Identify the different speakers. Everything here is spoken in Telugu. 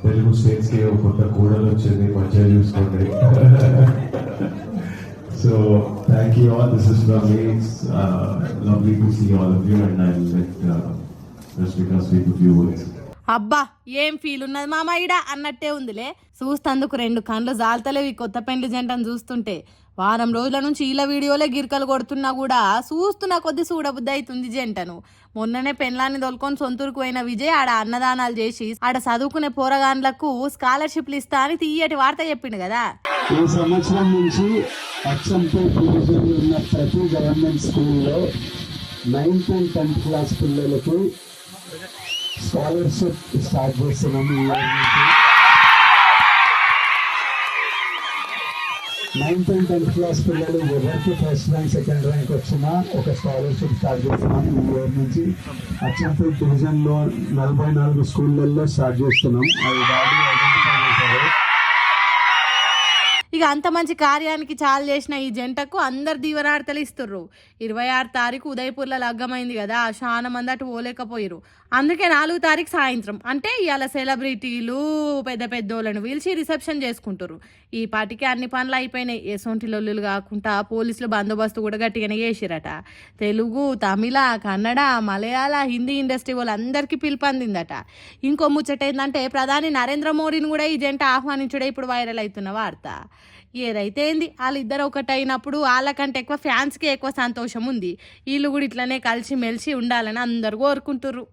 Speaker 1: తెలుగు స్టేట్స్ కి ఒక కొత్త కూడలు వచ్చింది, మంచిగా చూసుకోండి. So thank you all. This is from me. It's lovely to see all of you, and I'll let Rashmika speak a few words.
Speaker 2: అబ్బా ఏం ఫీల్ ఉన్నది మామ ఈడ అన్నట్టే ఉందిలే. చూస్తందుకు 2 కళ్ళు జాలతలేవు ఈ కొత్త పెండ్లి జంటను చూస్తుంటే. వారం రోజుల నుంచి ఇలా వీడియోలే గిరికలు కొడుతున్నా కూడా చూస్తున్నా కొద్ది చూడబుద్ధి అవుతుంది జంటను. మొన్ననే పెండ్లాన్ని దొలుకొని సొంతూరుకు పోయిన విజయ్ ఆడ అన్నదానాలు చేసి ఆడ చదువుకునే పోరగాండ్లకు స్కాలర్షిప్లు ఇస్తా అని తీయటి వార్త చెప్పిండు కదా.
Speaker 3: ఈ సంవత్సరం నుంచి అచ్చంపేట్ డివిజన్లో ఉన్న ప్రతి గవర్నమెంట్ స్కూల్లో 9th and 10th క్లాస్ పిల్లలకి స్కాలర్షిప్ స్టార్ట్ చేస్తున్నాము. ఈ ఇయర్ నుంచి 9th and 10th క్లాస్ పిల్లలు ఎవరికి ఫస్ట్ ర్యాంక్ సెకండ్ ర్యాంక్ వచ్చినా ఒక స్కాలర్షిప్ స్టార్ట్ చేస్తున్నాం. ఈ ఇయర్ నుంచి అచ్చంపేట్ డివిజన్లో 44 స్కూళ్ళల్లో స్టార్ట్ చేస్తున్నాం. అవి బాగా ఐడెంటిఫై చేశారు.
Speaker 2: ఇక అంత మంచి కార్యానికి చాలు చేసిన ఈ జంటకు అందరు దీవెనార్తలు ఇస్తుర్రు. 26 తారీఖు ఉదయపూర్లో లగ్గమైంది కదా, చాలా మంది అటు పోలేకపోయారు. అందుకే 4 తారీఖు సాయంత్రం అంటే ఇవాళ సెలబ్రిటీలు పెద్ద పెద్దోళ్ళను పిలిచి రిసెప్షన్ చేసుకుంటారు. ఈ పాటికి అన్ని పనులు అయిపోయినాయి. ఎసొంటి లొల్లులు కాకుండా పోలీసులు బందోబస్తు కూడా గట్టిగానే చేసిరట. తెలుగు, తమిళ, కన్నడ, మలయాళ, హిందీ ఇండస్ట్రీ వాళ్ళందరికీ పిలుపందిందట. ఇంకో ముచ్చట ఏంటంటే ప్రధాని నరేంద్ర మోడీని కూడా ఈ జంట ఆహ్వానించడే ఇప్పుడు వైరల్ అవుతున్న వార్త. ఏదైతే ఏంది, వాళ్ళిద్దరు ఒకటైనప్పుడు వాళ్ళకంటే ఎక్కువ ఫ్యాన్స్కి ఎక్కువ సంతోషం ఉంది. వీళ్ళు కూడా ఇట్లనే కలిసి మెలిసి ఉండాలని అందరు కోరుకుంటుర్రు.